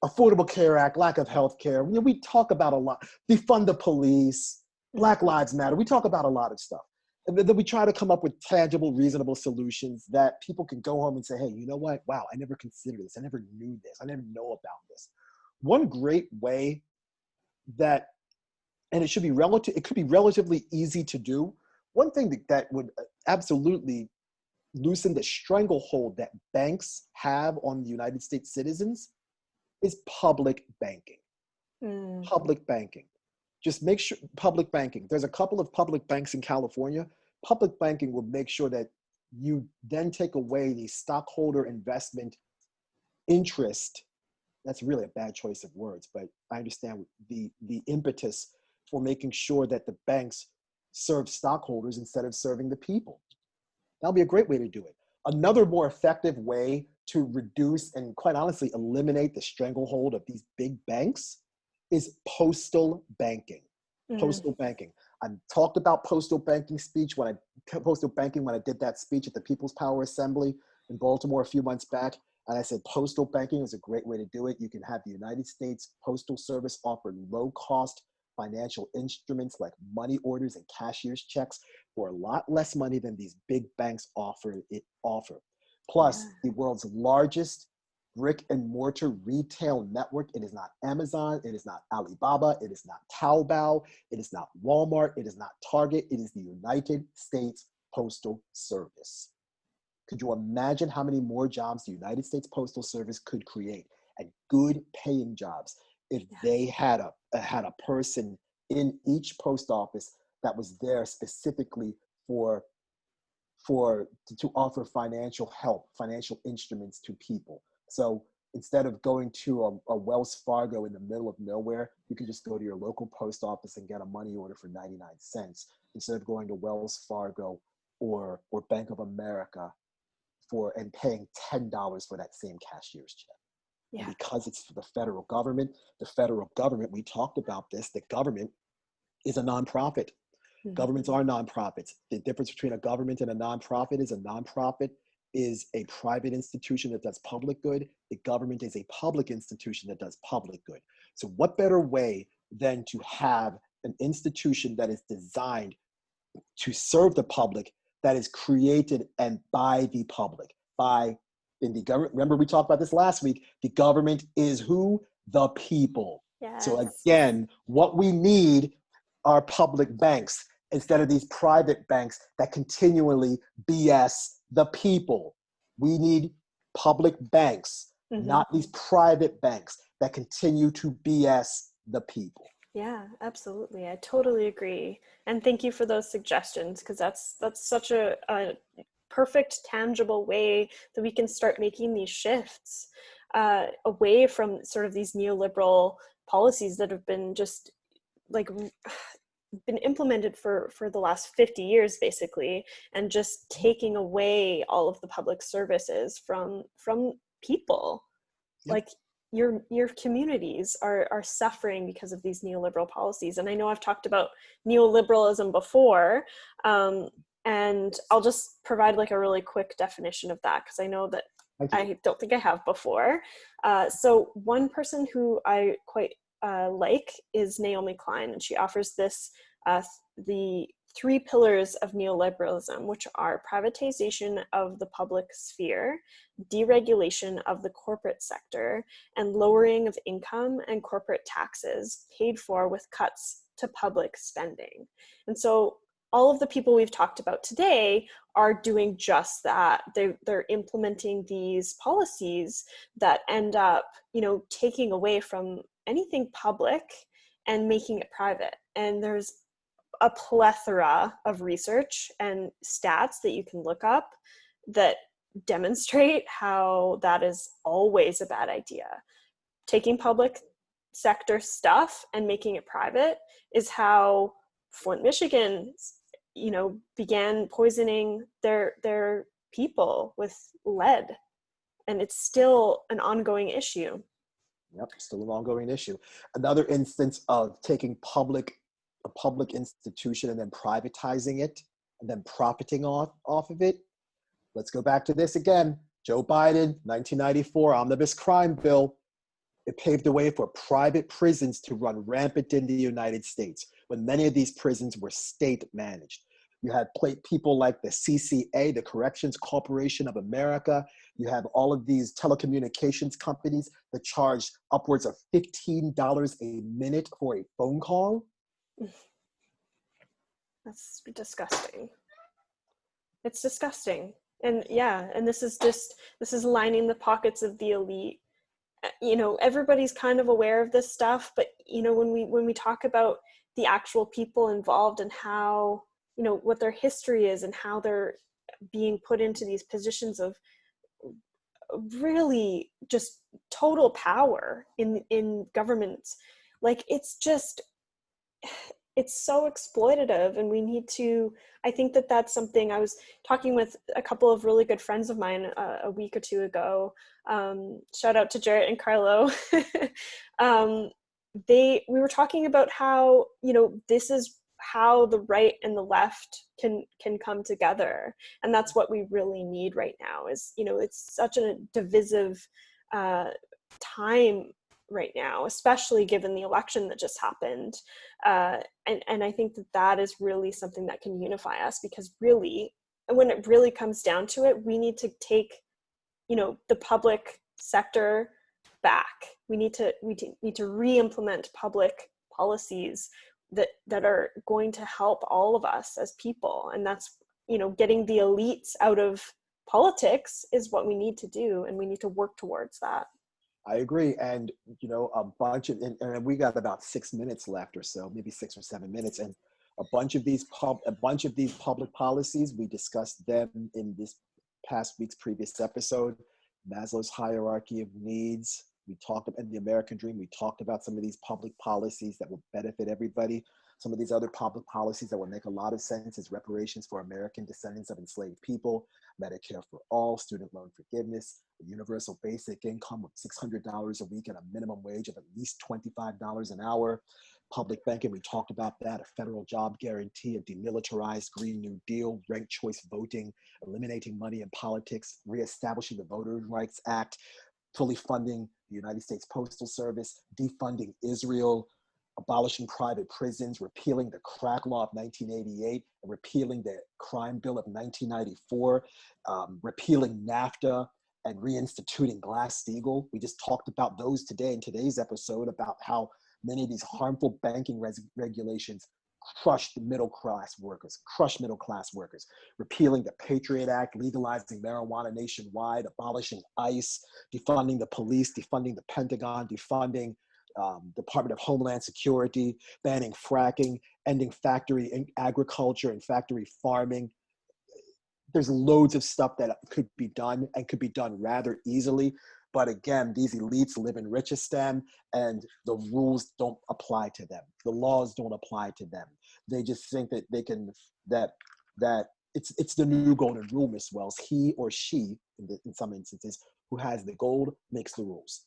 Affordable Care Act, lack of health care. We talk about a lot. Defund the police, Black Lives Matter. We talk about a lot of stuff. And then we try to come up with tangible, reasonable solutions that people can go home and say, hey, you know what? Wow, I never considered this. I never knew this. I never know about this. One great way that, and it could be relatively easy to do. One thing that would absolutely loosen the stranglehold that banks have on the United States citizens is public banking. Public banking. Just make sure, public banking. There's a couple of public banks in California. Public banking will make sure that you then take away the stockholder investment interest. That's really a bad choice of words, but I understand the impetus for making sure that the banks serve stockholders instead of serving the people. That'll be a great way to do it. Another more effective way to reduce and quite honestly eliminate the stranglehold of these big banks is postal banking. Postal banking. I talked about postal banking when I did that speech at the People's Power Assembly in Baltimore a few months back. And I said, postal banking is a great way to do it. You can have the United States Postal Service offer low-cost financial instruments like money orders and cashier's checks for a lot less money than these big banks offer. Plus, the world's largest brick and mortar retail network. It is not Amazon. It is not Alibaba. It is not Taobao. It is not Walmart. It is not Target. It is the United States Postal Service. Could you imagine how many more jobs the United States Postal Service could create, and good paying jobs, if they had a person in each post office that was there specifically to offer financial help, financial instruments to people. So instead of going to a Wells Fargo in the middle of nowhere, you can just go to your local post office and get a money order for 99 cents instead of going to Wells Fargo or Bank of America and paying $10 for that same cashier's check. Yeah. And because it's for the federal government, we talked about this, the government is a nonprofit. Governments are nonprofits. The difference between a government and a nonprofit is a private institution that does public good. A government is a public institution that does public good. So what better way than to have an institution that is designed to serve the public, that is created and by the public, in the government. Remember, we talked about this last week. The government is who? The people. So Yes. again, what we need are public banks instead of these private banks that continually BS the people. We need public banks, not these private banks that continue to BS the people. Yeah, absolutely. I totally agree. And thank you for those suggestions, because that's such a perfect, tangible way that we can start making these shifts away from sort of these neoliberal policies that have been just like been implemented for the last 50 years basically, and just taking away all of the public services from people. Yep. Like your communities are suffering because of these neoliberal policies. And I know I've talked about neoliberalism before, and I'll just provide like a really quick definition of that, because I know that I don't think I have before. So one person who I quite like is Naomi Klein, and she offers this the 3 pillars of neoliberalism, which are privatization of the public sphere, deregulation of the corporate sector, and lowering of income and corporate taxes paid for with cuts to public spending. And so all of the people we've talked about today are doing just that. They're implementing these policies that end up, taking away from anything public and making it private. And there's a plethora of research and stats that you can look up that demonstrate how that is always a bad idea. Taking public sector stuff and making it private is how Flint, Michigan, began poisoning their people with lead. And it's still an ongoing issue. Yep, still an ongoing issue. Another instance of taking a public institution and then privatizing it and then profiting off of it. Let's go back to this again. Joe Biden, 1994 Omnibus Crime Bill. It paved the way for private prisons to run rampant in the United States, when many of these prisons were state managed. You had people like the CCA, the Corrections Corporation of America. You have all of these telecommunications companies that charge upwards of $15 a minute for a phone call. That's disgusting. It's disgusting. And yeah, and this is lining the pockets of the elite. Everybody's kind of aware of this stuff, but when we talk about the actual people involved and how, what their history is and how they're being put into these positions of really just total power in government, like it's so exploitative. And we need to, I think that's something. I was talking with a couple of really good friends of mine a week or two ago. Shout out to Jarrett and Carlo. We were talking about how, this is how the right and the left can come together. And that's what we really need right now is, it's such a divisive time right now, especially given the election that just happened. And I think that is really something that can unify us, because really, when it really comes down to it, we need to take, the public sector back. We need to re-implement public policies that are going to help all of us as people. And that's, getting the elites out of politics is what we need to do. And we need to work towards that. I agree. And, a bunch of, and we got about 6 minutes left or so, maybe 6 or 7 minutes. And a bunch of these public policies, we discussed them in this past week's previous episode. Maslow's hierarchy of needs. We talked about the American dream. We talked about some of these public policies that will benefit everybody. Some of these other public policies that will make a lot of sense is reparations for American descendants of enslaved people, Medicare for all, student loan forgiveness, a universal basic income of $600 a week and a minimum wage of at least $25 an hour. Public banking, we talked about that, a federal job guarantee, a demilitarized Green New Deal, ranked choice voting, eliminating money in politics, reestablishing the Voting Rights Act, fully funding the United States Postal Service, defunding Israel, abolishing private prisons, repealing the crack law of 1988, and repealing the crime bill of 1994, repealing NAFTA, and reinstituting Glass-Steagall. We just talked about those today in today's episode about how Many of these harmful banking regulations crushed the middle class workers, repealing the Patriot Act, legalizing marijuana nationwide, abolishing ICE, defunding the police, defunding the Pentagon, defunding Department of Homeland Security, banning fracking, ending factory agriculture and factory farming. There's loads of stuff that could be done and could be done rather easily. But again, these elites live in Richistan and the rules don't apply to them. The laws don't apply to them. They just think that they can, that it's the new golden rule, Miss Wells. He or she, in some instances, who has the gold makes the rules.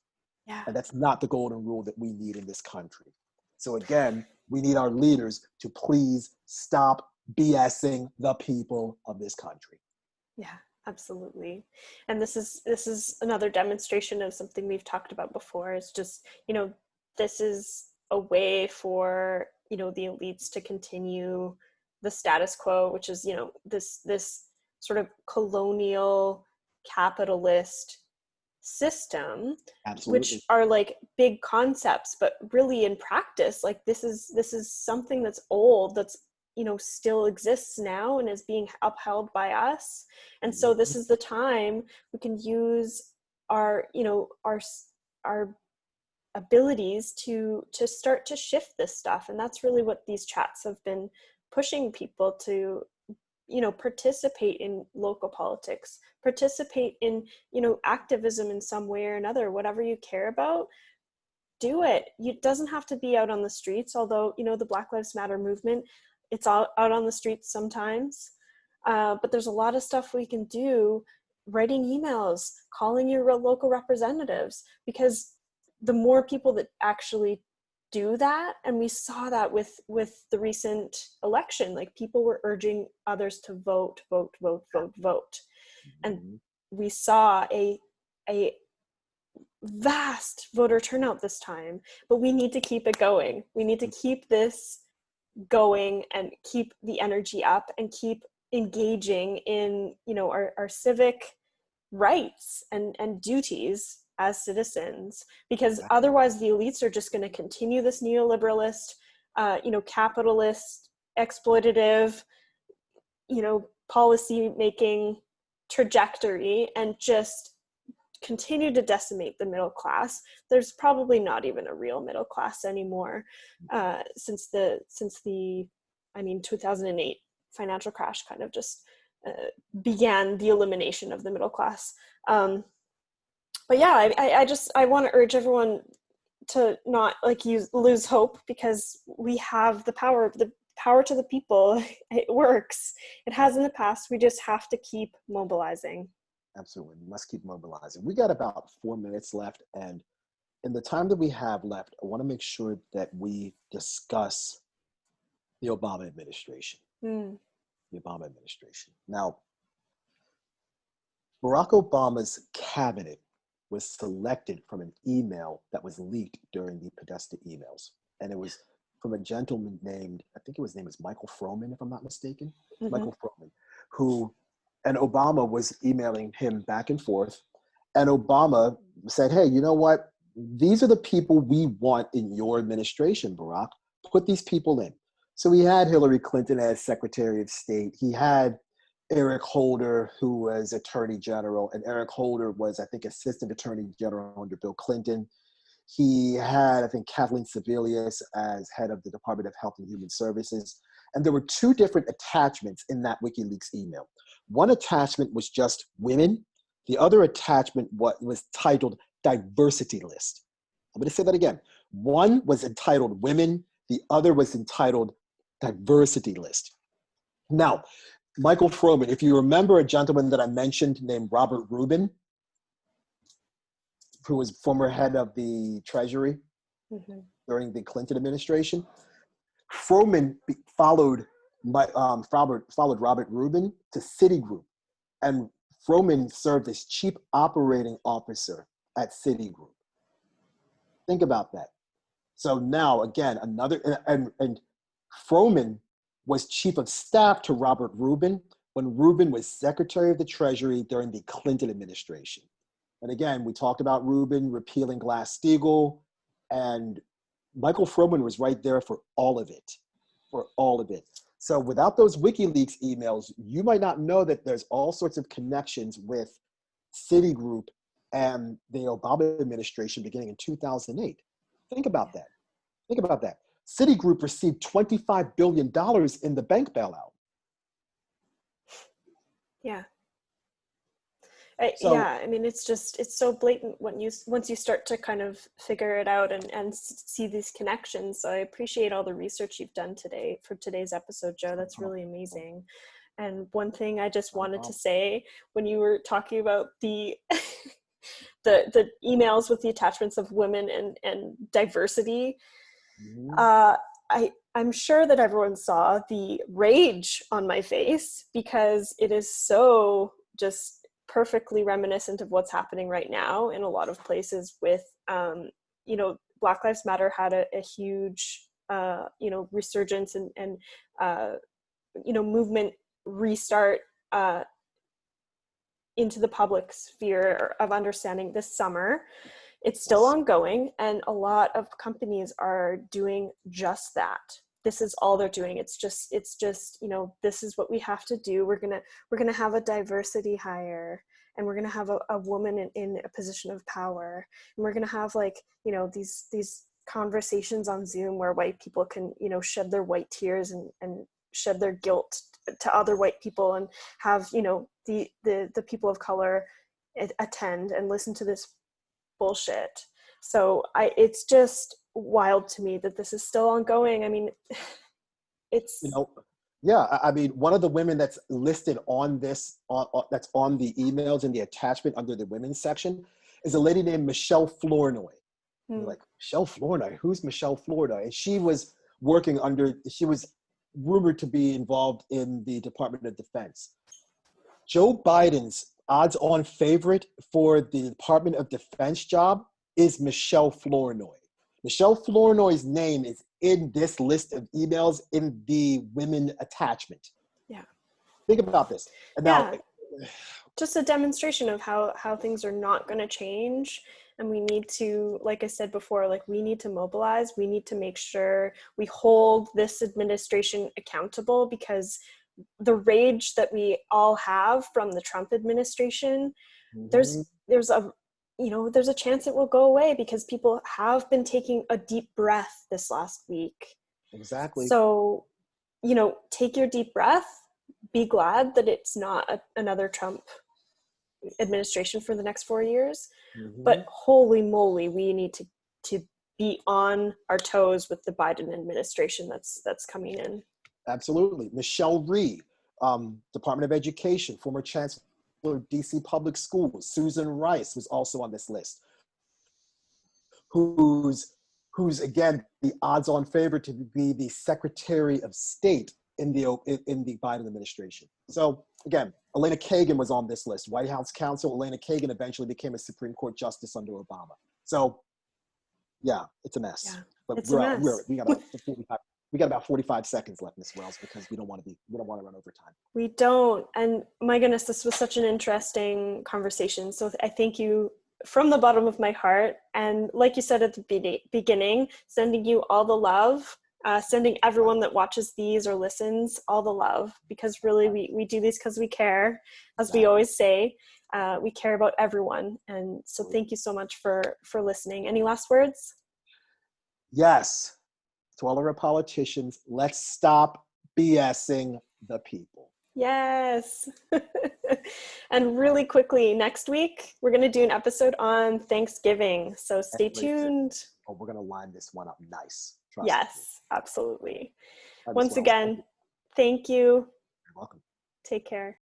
Yeah. And that's not the golden rule that we need in this country. So again, we need our leaders to please stop BSing the people of this country. Yeah, absolutely. And this is another demonstration of something we've talked about before. It's just, this is a way for, the elites to continue the status quo, which is, this sort of colonial capitalist system. Absolutely. Which are like big concepts, but really in practice, like this is something that's old, that's still exists now and is being upheld by us. And so this is the time we can use our our abilities to start to shift this stuff. And that's really what these chats have been pushing people to, participate in local politics, participate in, activism in some way or another. Whatever you care about, do it. It doesn't have to be out on the streets, although, the Black Lives Matter movement, it's out on the streets sometimes. But there's a lot of stuff we can do, writing emails, calling your local representatives, because the more people that actually do that, and we saw that with the recent election, like people were urging others to vote. And we saw a vast voter turnout this time, but we need to keep it going. We need to keep this going and keep the energy up and keep engaging in, our civic rights and duties as citizens, because otherwise the elites are just going to continue this neoliberalist, capitalist, exploitative, policy making trajectory and just continue to decimate the middle class. There's probably not even a real middle class anymore since the 2008 financial crash kind of just began the elimination of the middle class. But yeah, I want to urge everyone to not lose hope, because we have the power to the people. It works. It has in the past. We just have to keep mobilizing. Absolutely. We must keep mobilizing. We got about 4 minutes left. And in the time that we have left, I want to make sure that we discuss the Obama administration. The Obama administration. Now, Barack Obama's cabinet was selected from an email that was leaked during the Podesta emails. And it was from a gentleman named, I think his name is Michael Froman, if I'm not mistaken. Michael Froman, and Obama was emailing him back and forth. And Obama said, hey, you know what? These are the people we want in your administration, Barack. Put these people in. So he had Hillary Clinton as Secretary of State. He had Eric Holder, who was Attorney General, and Eric Holder was, I think, Assistant Attorney General under Bill Clinton. He had, I think, Kathleen Sebelius as head of the Department of Health and Human Services. And there were two different attachments in that WikiLeaks email. One attachment was just women. The other attachment was titled Diversity List. I'm going to say that again. One was entitled Women. The other was entitled Diversity List. Now, Michael Froman, if you remember a gentleman that I mentioned named Robert Rubin, who was former head of the Treasury during the Clinton administration, Froman followed Robert Rubin to Citigroup, and Froman served as chief operating officer at Citigroup. Think about that. So now, again, and Froman was chief of staff to Robert Rubin when Rubin was Secretary of the Treasury during the Clinton administration. And again, we talked about Rubin repealing Glass-Steagall and Michael Froman was right there for all of it, for all of it. So without those WikiLeaks emails, you might not know that there's all sorts of connections with Citigroup and the Obama administration beginning in 2008. Think about that. Think about that. Citigroup received $25 billion in the bank bailout. Yeah. So, yeah, I mean, it's so blatant once you start to kind of figure it out and see these connections. So I appreciate all the research you've done today for today's episode, Joe. That's really amazing. And one thing I just wanted to say, when you were talking about the the emails with the attachments of women and diversity, I'm sure that everyone saw the rage on my face, because it is so just perfectly reminiscent of what's happening right now in a lot of places with, Black Lives Matter had a huge, resurgence and movement restart into the public sphere of understanding this summer. It's still ongoing, and a lot of companies are doing just that. This is all they're doing. It's just, this is what we have to do. We're gonna have a diversity hire, and we're gonna have a woman in a position of power, and we're gonna have these conversations on Zoom where white people can shed their white tears and shed their guilt to other white people, and have the people of color attend and listen to this bullshit. So it's just wild to me that this is still ongoing. I mean, it's I mean, one of the women that's listed on this, that's on the emails in the attachment under the women's section, is a lady named Michelle Flournoy. You're like, Michelle Flournoy? Who's Michelle Flournoy? And she was rumored to be involved in the Department of Defense. Joe Biden's odds-on favorite for the Department of Defense job is Michelle Flournoy. Michelle Flournoy's name is in this list of emails in the women attachment. Yeah. Think about this. And now, just a demonstration of how things are not going to change. And we need to, like I said before, we need to mobilize. We need to make sure we hold this administration accountable, because the rage that we all have from the Trump administration, there's a chance it will go away, because people have been taking a deep breath this last week. Exactly. So, take your deep breath, be glad that it's not another Trump administration for the next 4 years. But holy moly, we need to be on our toes with the Biden administration that's coming in. Absolutely. Michelle Rhee, Department of Education, former Chancellor of DC Public Schools. Susan Rice was also on this list, who's again the odds-on favorite to be the Secretary of State in the Biden administration. So again, Elena Kagan was on this list. White House counsel Elena Kagan eventually became a Supreme Court justice under Obama. So yeah, it's a mess. Yeah, but it's a mess. We got about 45 seconds left, Ms. Wells, because we don't want to run over time. We don't. And my goodness, this was such an interesting conversation. So I thank you from the bottom of my heart. And like you said at the beginning, sending you all the love, sending everyone that watches these or listens all the love, because really we do these because we care. As we always say, we care about everyone. And so thank you so much for listening. Any last words? Yes. To all of our politicians, let's stop BSing the people. Yes. And really quickly, next week, we're going to do an episode on Thanksgiving. So stay tuned. Oh, we're going to line this one up nice. Yes, absolutely. Right, Once again, thank you. You're welcome. Take care.